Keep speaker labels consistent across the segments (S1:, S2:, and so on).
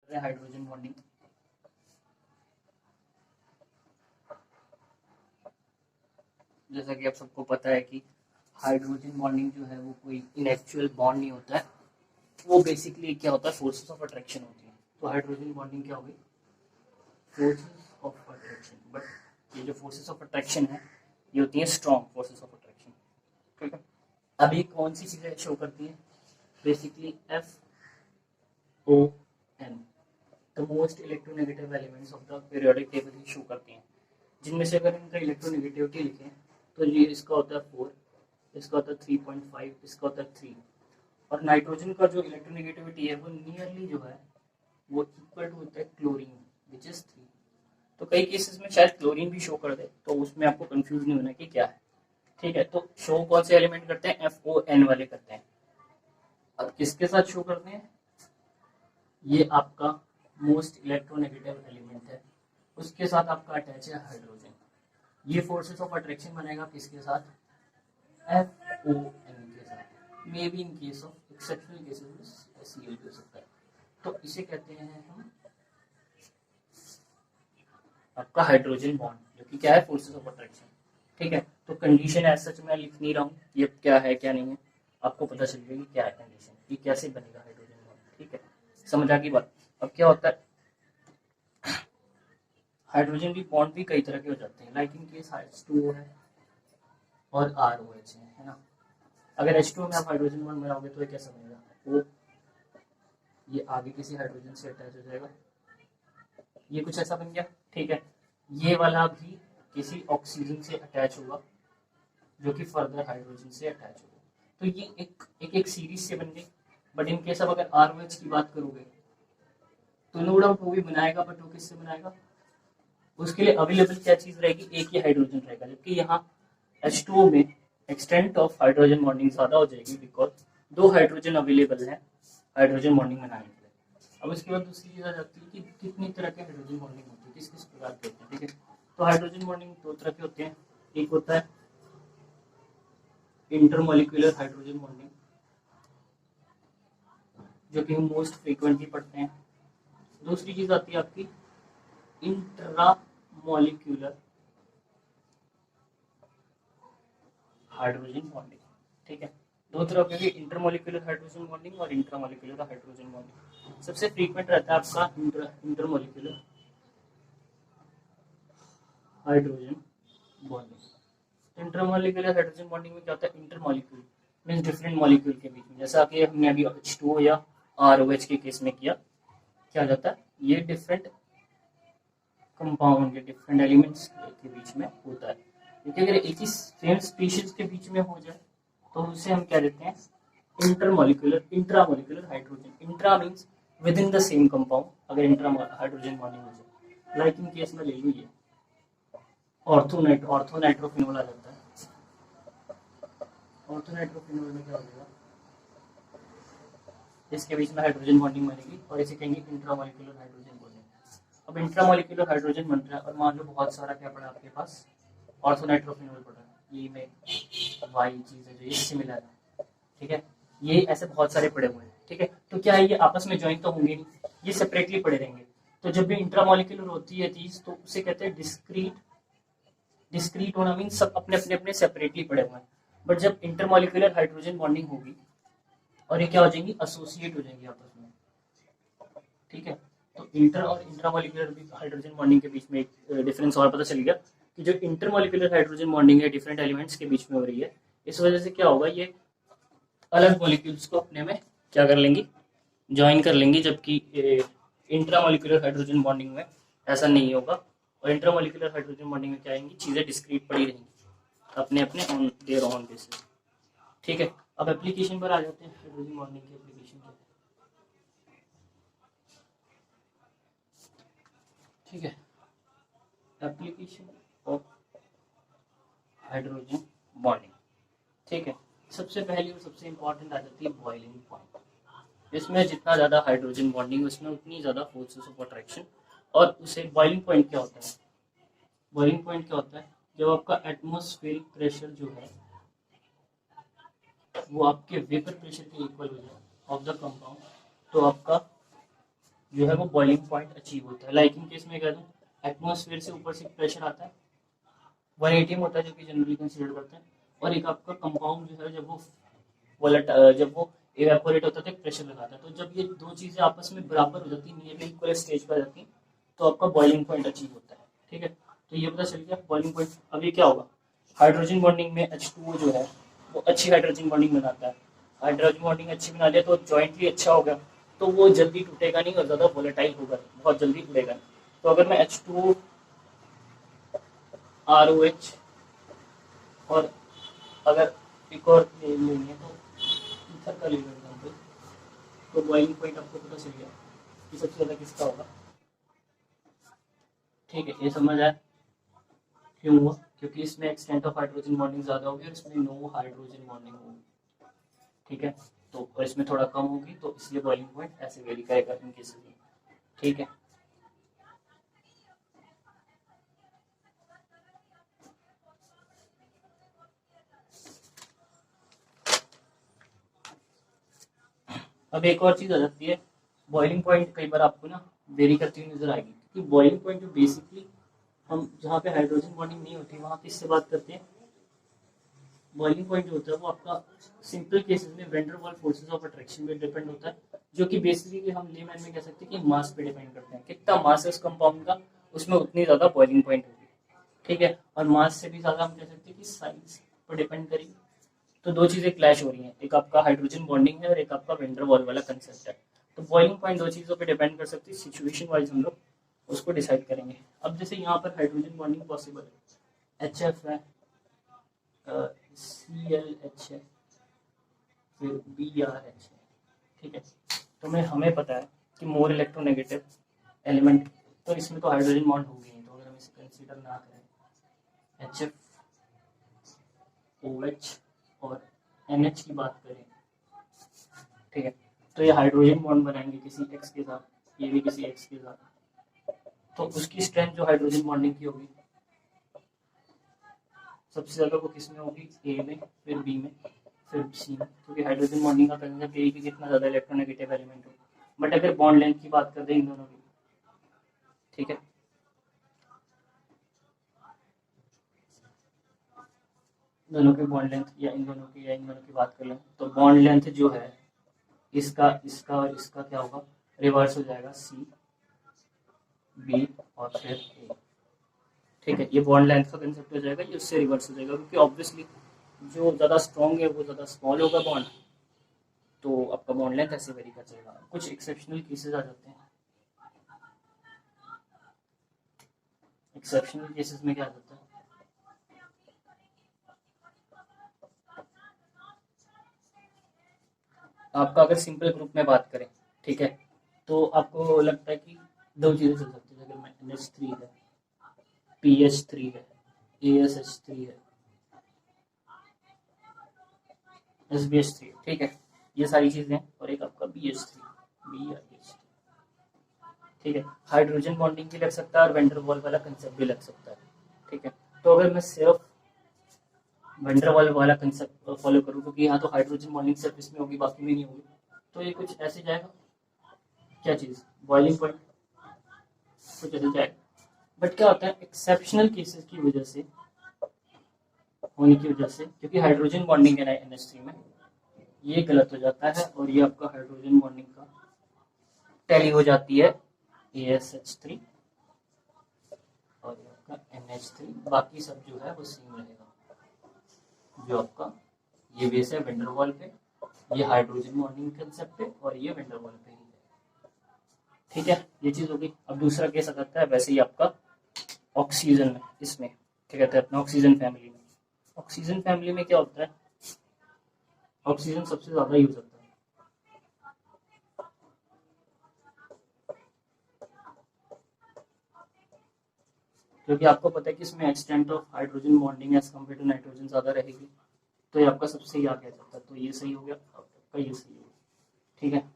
S1: है hydrogen bonding. जैसा कि आप सबको पता है कि हाइड्रोजन बॉन्डिंग जो है वो कोई इनएक्चुअल बॉन्ड नहीं होता है, वो बेसिकली क्या होता है, फोर्सेस ऑफ अट्रैक्शन होती है। तो हाइड्रोजन बॉन्डिंग क्या होगी, फोर्सेस ऑफ अट्रैक्शन। बट ये जो फोर्सेस ऑफ अट्रैक्शन है ये होती है स्ट्रॉन्ग फोर्सेस ऑफ अट्रैक्शन, ठीक है। अभी कौन सी चीजें शो करती है, basically FON, the most electronegative elements of the periodic table show करती हैं, जिनमें से अगर इनका इलेक्ट्रोनेगेटिविटी लिखें तो ये इसका होता है 4, इसका होता है 3.5, इसका होता है 3। और नाइट्रोजन का जो इलेक्ट्रोनेगेटिविटी है वो नियरली जो है वो इक्वल टू होता है क्लोरीन विच इज 3। तो कई केसेस में शायद क्लोरीन भी शो कर दे, तो उसमें आपको कंफ्यूज नहीं होना कि क्या है, ठीक है। तो शो कौन से एलिमेंट करते हैं, FON वाले करते हैं। अब किसके साथ शो करते हैं, ये आपका मोस्ट इलेक्ट्रोनेगेटिव एलिमेंट है, उसके साथ आपका अटैच है हाइड्रोजन। ये फोर्सेस ऑफ अट्रैक्शन बनेगा किसके साथ, FON के साथ। May be in case of exceptional cases में Cl भी हो सकता है। तो इसे कहते हैं हम आपका हाइड्रोजन बॉन्ड, जो कि क्या है, फोर्सेस ऑफ अट्रैक्शन, ठीक है। तो कंडीशन एज सच मैं लिख नहीं रहा हूँ, ये क्या है क्या नहीं है, आपको पता चल जाएगी क्या है कंडीशन, ये कैसे बनेगा हाइड्रोजन बॉन्ड, ठीक है। समझ आ गई बात। अब क्या होता है, हाइड्रोजन भी बॉन्ड भी कई तरह के हो जाते हैं, लाइक इन केस H2O है और ROH है ना। अगर H2O में आप हाइड्रोजन बॉन्ड बनाओगे तो ये कैसा बनेगा, वो ये आगे किसी हाइड्रोजन से अटैच हो जाएगा, ये कुछ ऐसा बन गया, ठीक है। ये वाला भी किसी ऑक्सीजन से अटैच होगा जो कि फर्दर हाइड्रोजन से अटैच होगा। तो ये एक सीरीज से बन गई। बट इन केस अब अगर ROH की बात करोगे तो नो डाउट वो भी बनाएगा, बट वो किससे बनाएगा, उसके लिए अवेलेबल क्या चीज रहेगी, एक ही हाइड्रोजन रहेगा। जबकि यहाँ H2O में एक्सटेंट ऑफ हाइड्रोजन बॉन्डिंग ज्यादा हो जाएगी, बिकॉज 2 हाइड्रोजन अवेलेबल है हाइड्रोजन बॉन्डिंग बनाने के लिए। अब उसके बाद दूसरी चीज आ जाती है कि कितनी तरह के हाइड्रोजन बॉन्डिंग होती है, किस किस प्रकार के होते हैं, ठीक है। तो हाइड्रोजन बॉन्डिंग 2 तरह के होते हैं, एक होता है इंटरमोलिकुलर हाइड्रोजन बॉन्डिंग, जो कि हम मोस्ट फ्रीक्वेंटली पढ़ते हैं। दूसरी चीज आती है आपकी इंट्रामोलिकुलर हाइड्रोजन बॉन्डिंग, ठीक है। 2 तरह के इंटरमोलिकुलर हाइड्रोजन बॉन्डिंग और इंट्रामोलिकुलर हाइड्रोजन बॉन्डिंग। सबसे फ्रीक्वेंट रहता है आपका intermolecular hydrogen bonding. Intermolecular hydrogen bonding में क्या होता है, इंटरमोलिक्यूल मींस डिफरेंट मॉलिक्यूल के बीच में, जैसा कि हमने अभी H2O या ROH के केस में किया, क्या जाता है, ये डिफरेंट कंपाउंड के डिफरेंट एलिमेंट्स के बीच में होता है। क्योंकि अगर एक ही सेम स्पीशीज के बीच में हो जाए तो उसे हम क्या देते हैं, intramolecular hydrogen. Intra means with in the same compound, अगर इंट्रा हाइड्रोजन बॉन्डिंग हो जाए, लाइक इन केस में ले लीजिए ऑर्थोनाइट्रोफिनोल आ जाता है। ऑर्थोनाइट्रोफिनोल में क्या हो जाएगा, इसके बीच में हाइड्रोजन बॉन्डिंग बनेगी और इसे कहेंगे इंट्रामोलिकुलर हाइड्रोजन बॉन्डिंग। अब इंट्रामोलिकुलर हाइड्रोजन बन रहा है और मान लो बहुत सारा क्या पड़ा आपके पास, ऑर्थोनाइट्रोफिनोल पड़ा है, ये में वाई चीज है जो ये सिमिलर है, ठीक है। ये ऐसे बहुत सारे पड़े हुए हैं, ठीक है। तो क्या है, ये आपस में ज्वाइन तो होंगे नहीं, ये सेपरेटली पड़े रहेंगे। तो जब भी इंट्रामोलिकुलर होती है चीज तो उसे कहते हैं डिस्क्रीट। डिस्क्रीट होना मीन सब अपने अपने अपने सेपरेटली पड़े हुए हैं। बट जब इंटरमोलिकुलर हाइड्रोजन बॉन्डिंग होगी और ये क्या हो जाएंगी, एसोसिएट हो जाएंगी आपस में, ठीक है। तो इंटर और इंट्रामोलिकुलर हाइड्रोजन बॉन्डिंग के बीच में एक डिफरेंस और पता चल गया कि जो इंटरमोलिकुलर हाइड्रोजन बॉन्डिंग है डिफरेंट एलिमेंट्स के बीच में हो रही है, इस वजह से क्या होगा, ये अलग मॉलिक्यूल्स को अपने में क्या कर लेंगी, ज्वाइन कर लेंगी। जबकि इंट्रामोलिकुलर हाइड्रोजन बॉन्डिंग में ऐसा नहीं होगा, और इंट्रामोलिकुलर हाइड्रोजन बॉन्डिंग में क्या आएंगी, चीजें डिस्क्रीट पड़ी रहेंगी अपने अपने ऑन देयर ऑन बेसिस, ठीक है। अब एप्लीकेशन पर आ जाते हैं, हाइड्रोजन बॉन्डिंग की एप्लीकेशन पर, ठीक है। एप्लीकेशन ऑफ हाइड्रोजन बॉन्डिंग, ठीक है। सबसे पहली और सबसे इंपॉर्टेंट आ जाती है बॉइलिंग पॉइंट। इसमें जितना ज़्यादा हाइड्रोजन बॉन्डिंग उसमें उतनी ज़्यादा फोर्सेस ऑफ अट्रैक्शन। और उसे बॉइलिंग पॉइंट क्या होता है, बॉइलिंग पॉइंट क्या होता है, जब आपका एटमॉस्फेरिक प्रेशर जो है वो आपके वेपर प्रेशर के इक्वल हो जाए ऑफ द कंपाउंड, तो आपका जो है वो बॉइलिंग पॉइंट अचीव होता है। लाइक इन केस में कह दूँ, एटमॉस्फेयर से ऊपर से प्रेशर आता है 180 में होता है, जो कि जनरली कंसिडर करते हैं। और एक आपका कंपाउंड जो है जब वो इवेपोरेट होता है तो प्रेशर लगाता है। तो जब ये दो चीज़ें आपस में बराबर हो जाती है, नियरली इक्वल स्टेज पर जाती हैं, तो आपका बॉइलिंग पॉइंट अचीव होता है। ठीक है, तो ये पता चल गया बॉइलिंग पॉइंट। अब ये क्या होगा, हाइड्रोजन बॉन्डिंग में H2O जो है वो अच्छी हाइड्रोजन बॉन्डिंग बनाता है। हाइड्रोजन बॉन्डिंग अच्छी बना लिया तो जॉइंटली अच्छा हो गया, तो वो जल्दी टूटेगा नहीं और ज़्यादा वोलेटाइल होगा, बहुत जल्दी उड़ेगा नहीं। तो अगर मैं H2O ROH और अगर एक और लेंगे तो ईथर का ले लो एग्जाम्पल, तो बॉइलिंग पॉइंट आपको पता चल गया कि सबसे ज़्यादा किसका होगा। ठीक है, ये समझ आया क्यों हुआ, क्योंकि इसमें एक्सटेंट ऑफ हाइड्रोजन बॉन्डिंग ज़्यादा होगी और इसमें नो हाइड्रोजन बॉन्डिंग होगी। ठीक है, तो और इसमें थोड़ा कम होगी, तो इसलिए बॉइलिंग पॉइंट ऐसे वेरी करेगा इन केसेस में। ठीक है, अब एक और चीज़ आ जाती है, बॉइलिंग पॉइंट कई बार आपको ना वेरी करती हुई नजर आएगी, क्योंकि बॉइलिंग पॉइंट जो बेसिकली हम जहाँ पे हाइड्रोजन बॉन्डिंग नहीं होती वहाँ किससे बात करते हैं, बॉइलिंग पॉइंट जो होता है वो आपका सिंपल केसेस में vendor wall forces of attraction पे डिपेंड होता है, जो कि बेसिकली हम लेमैन में कह सकते हैं कि मास पे डिपेंड करते हैं। कितना मास है उस कंपाउंड का, उसमें उतनी ज़्यादा बॉइलिंग पॉइंट होगी। ठीक है, और मास से भी ज़्यादा हम कह सकते हैं कि साइज पर डिपेंड करेगी। तो दो चीज़ें क्लैश हो रही हैं, एक आपका हाइड्रोजन बॉन्डिंग है और एक आपका वेंडर वॉल वाला कंसेप्ट है। तो बॉइलिंग पॉइंट दो चीज़ों पर डिपेंड कर सकती है, सिचुएशन वाइज हम लोग उसको डिसाइड करेंगे। अब जैसे यहाँ पर हाइड्रोजन बॉन्डिंग पॉसिबल है, HF है, ClH है, फिर BrH है। ठीक है, तो मैं हमें पता है कि मोर इलेक्ट्रोनेगेटिव एलिमेंट, तो इसमें तो हाइड्रोजन बॉन्ड होगी नहीं, तो अगर हम इसे कंसीडर ना करें, HF OH और NH की बात करें, ठीक है, तो ये हाइड्रोजन बॉन्ड बनाएंगे किसी एक्स के साथ, ये भी किसी एक्स के साथ, तो उसकी स्ट्रेंथ जो हाइड्रोजन बॉन्डिंग की होगी सबसे ज़्यादा वो किस में होगी, ए में, फिर बी में, फिर सी में, क्योंकि हाइड्रोजन बॉन्डिंग का कंसेप्ट यही कि कितना ज़्यादा इलेक्ट्रोनेगेटिव एलिमेंट हो। बट अगर बॉन्ड लेंथ की बात करते हैं इन दोनों की, ठीक है, दोनों के बॉन्ड लेंथ या इन दोनों की बात कर लें, तो बॉन्ड लेंथ जो है इसका इसका और इसका क्या होगा, रिवर्स हो जाएगा, C B और फिर A। ठीक है, ये बॉन्ड लेंथ का कंसेप्ट हो जाएगा, ये उससे रिवर्स हो जाएगा, क्योंकि ऑब्वियसली जो ज़्यादा स्ट्रॉन्ग है वो ज़्यादा स्मॉल होगा बॉन्ड, तो आपका बॉन्ड लेंथ ऐसे वेरी कर जाएगा। कुछ एक्सेप्शनल केसेस आ जाते हैं, एक्सेप्शनल केसेस में क्या आ जाता है, आपका अगर सिंपल ग्रुप में बात करें, ठीक है, तो आपको लगता है कि दो चीज़ें चल सकती है, अगर मैं NH3 है, PH3 है, ASH3 है, SBH3, ठीक है, ये सारी चीज़ें हैं, और एक आपका BH3, ठीक है, हाइड्रोजन बॉन्डिंग भी लग सकता है और वेंडर वॉल वाला कंसेप्ट भी लग सकता है। ठीक है, तो अगर मैं सिर्फ वेंडर वॉल वाला कंसेप्ट फॉलो करूँ, क्योंकि यहाँ तो हाइड्रोजन बॉन्डिंग सिर्फ इसमें होगी, बाकी में नहीं होगी, तो ये कुछ ऐसे जाएगा, क्या चीज़, बॉइलिंग पॉइंट कुछ ऐसे जाएगा। बट क्या होता है, एक्सेप्शनल केसेस की वजह से, होने की वजह से, क्योंकि हाइड्रोजन बॉन्डिंग है ना NH3 में, ये गलत हो जाता है और ये आपका हाइड्रोजन बॉन्डिंग का टैली हो जाती है ASH3 और ये आपका NH3, बाकी सब जो है वो सेम रहेगा। जो आपका ये बेस है वेंडरवॉल पे, ये हाइड्रोजन बॉन्डिंग कंसेप्ट पे, और ये वेंडरवॉल पे ही है। ठीक है, ये चीज़ होगी। अब दूसरा केस आ जाता है वैसे ही आपका ऑक्सीजन में, इसमें क्या कहते हैं अपना ऑक्सीजन फैमिली में। ऑक्सीजन फैमिली में क्या होता है, ऑक्सीजन सबसे ज़्यादा यूज होता है, क्योंकि आपको पता है कि इसमें extent of hydrogen bonding as compare to nitrogen ज़्यादा रहेगी, तो ये आपका सबसे ही आगे आ जाता है, तो ये सही हो गया, आपका ये सही हो गया। ठीक है,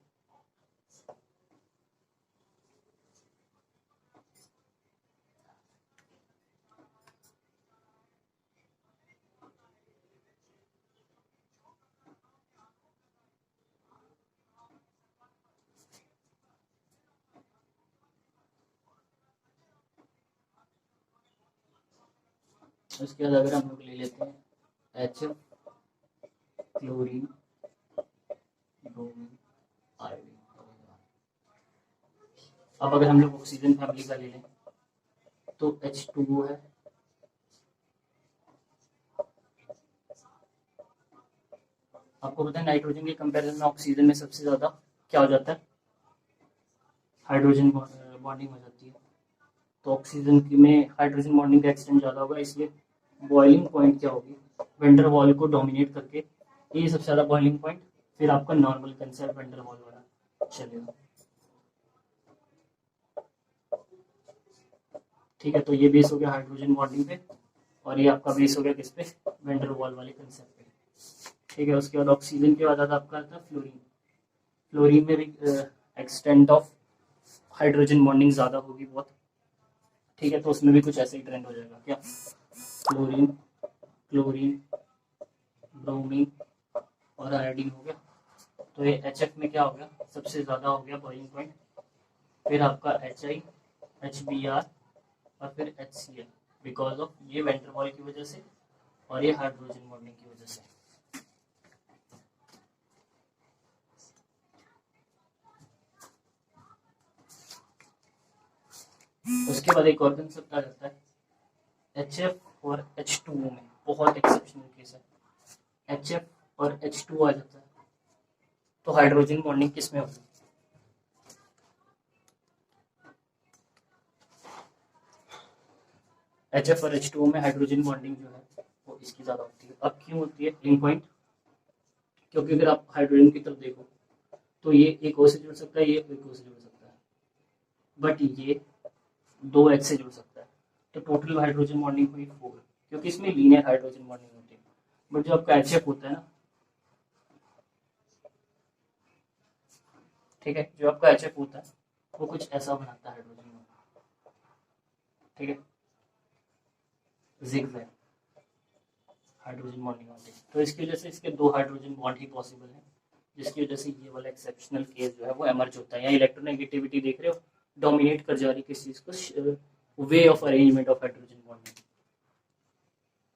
S1: उसके बाद अगर हम लोग ले लेते हैं HF, क्लोरीन, ब्रोमीन, आयोडीन। अब अगर हम लोग ऑक्सीजन फैमिली का ले लें तो H2O है, आपको पता है नाइट्रोजन के कंपैरिजन में ऑक्सीजन में सबसे ज्यादा क्या हो जाता है, हाइड्रोजन बॉन्डिंग हो जाती है। तो ऑक्सीजन में हाइड्रोजन बॉन्डिंग का एक्सटेंट ज्यादा होगा, इसलिए बॉइलिंग पॉइंट क्या होगी, वेंडर वॉल को डोमिनेट करके ये सबसे ज्यादा बॉइलिंग पॉइंट, फिर आपका नॉर्मल कंसेप्ट वेंडर वॉल वाला चलेगा। ठीक है, तो ये बेस हो गया हाइड्रोजन बॉन्डिंग पे, और ये आपका बेस हो गया किस पे, वेंडर वॉल वाले कंसेप्ट पे। ठीक है, उसके बाद ऑक्सीजन के बाद आता आपका आता फ्लोरीन। फ्लोरीन में भी एक्सटेंट ऑफ हाइड्रोजन बॉन्डिंग ज्यादा होगी बहुत। ठीक है, तो उसमें भी कुछ ऐसे ही ट्रेंड हो जाएगा क्या, फ्लोरीन, क्लोरीन, ब्रोमीन और आयोडीन हो गया। तो ये HF में क्या हो गया, सबसे ज्यादा हो गया बॉइलिंग पॉइंट, फिर आपका HI, HBr और फिर HCl, बिकॉज ऑफ ये वेंटर वॉल की वजह से और ये हाइड्रोजन बॉन्डिंग की वजह से। उसके बाद एक और कंसेप्ट आ जाता है HF और H2O में, बहुत एक्सेप्शनल केस है, HF और H2O आ जाता है, तो हाइड्रोजन बॉन्डिंग किस में होगी, HF और H2O में हाइड्रोजन बॉन्डिंग जो है वो इसकी ज्यादा होती है। अब क्यों होती है, लिंक पॉइंट, क्योंकि अगर आप हाइड्रोजन की तरफ देखो तो ये एक O से जुड़ सकता है, ये एक O से जुड़ सकता है, बट ये 2 H से जुड़ सकता है, तो टोटल हाइड्रोजन बॉन्डिंग हुई 4, क्योंकि इसमें लीनियर हाइड्रोजन बॉन्डिंग होती है। बट जो आपका HF होता है ना, ठीक है, जो आपका HF होता है वो कुछ ऐसा बनाता है हाइड्रोजन बॉन्ड, ठीक है, जिगजैग हाइड्रोजन बॉन्डिंग होती है। तो इसकी वजह से इसके 2 हाइड्रोजन बॉन्ड ही पॉसिबल है, जिसकी वजह से ये वाला एक्सेप्शनल केस जो है वो एमर्ज होता है। यहाँ इलेक्ट्रोनेगेटिविटी देख रहे हो, डोमिनेट कर जा रही किस चीज को, way of arrangement of hydrogen bond.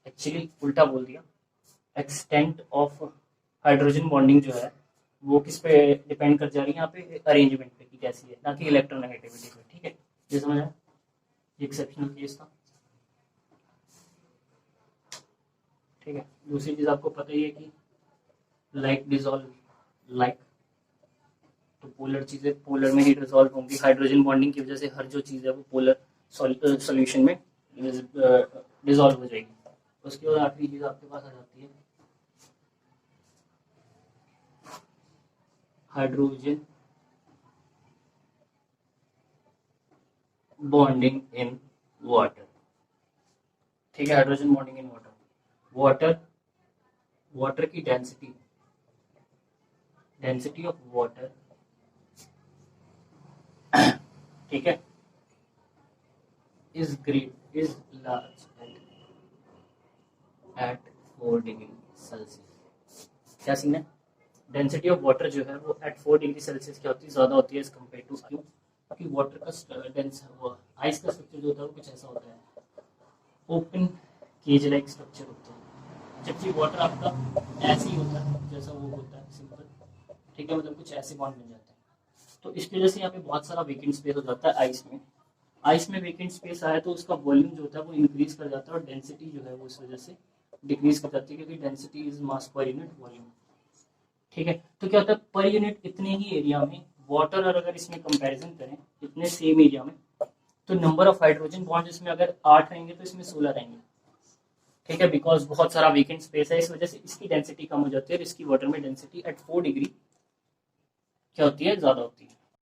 S1: Actually उल्टा बोल दिया, एक्सटेंट ऑफ हाइड्रोजन बॉन्डिंग जो है वो किस पे डिपेंड कर जा रही है, यहाँ पे अरेंजमेंट पे कि कैसी है, ना कि इलेक्ट्रोनेगेटिविटी पे। ठीक है, ये समझ आया, ये एक्सेप्शनल केस था। ठीक है, दूसरी चीज आपको पता ही है कि लाइक डिजॉल्व लाइक, तो पोलर चीजें पोलर में ही डिजॉल्व होंगी, हाइड्रोजन बॉन्डिंग की वजह से हर जो चीज है वो पोलर सॉल्यूशन में डिजॉल्व हो जाएगी। उसके बाद आखिरी चीज आपके पास आ जाती है हाइड्रोजन बॉन्डिंग इन वाटर। ठीक है, hydrogen bonding in water, water water की डेंसिटी ऑफ वाटर, ठीक है, is large at 4 degree Celsius. क्या सीन है, डेंसिटी ऑफ वाटर जो है वो एट 4 डिग्री सेल्सियस क्या होती है, ज्यादा होती है एज कम्पेयर टू, क्यों, क्योंकि वाटर का डेंस आइस का स्ट्रक्चर जो होता है वो कुछ ऐसा होता है, ओपन केज लाइक स्ट्रक्चर होता है, जबकि वाटर आपका ऐसे ही होता है जैसा वो होता है सिंपल। ठीक है, मतलब कुछ ऐसे बॉन्ड बन जाते हैं। तो इसकी वजह से यहाँ पे बहुत सारा वेकेंट स्पेस हो जाता है आइस में। आइस में वेकेंट स्पेस आया तो उसका वॉल्यूम जो होता है वो इंक्रीज कर जाता है, और डेंसिटी जो है वो इस वजह से डिक्रीज कर जाती है, क्योंकि density is mass per unit volume. ठीक है, तो क्या होता है, पर यूनिट इतने ही एरिया में वाटर, और अगर इसमें कंपैरिजन करें इतने सेम एरिया में, तो नंबर ऑफ हाइड्रोजन बॉन्ड इसमें अगर 8 रहेंगे तो इसमें 16 रहेंगे। ठीक है, बिकॉज बहुत सारा वीकेंट स्पेस है, इस वजह से इसकी डेंसिटी कम हो जाती है, और इसकी वाटर में डेंसिटी एट 4 डिग्री क्या होती है, ज्यादा होती है।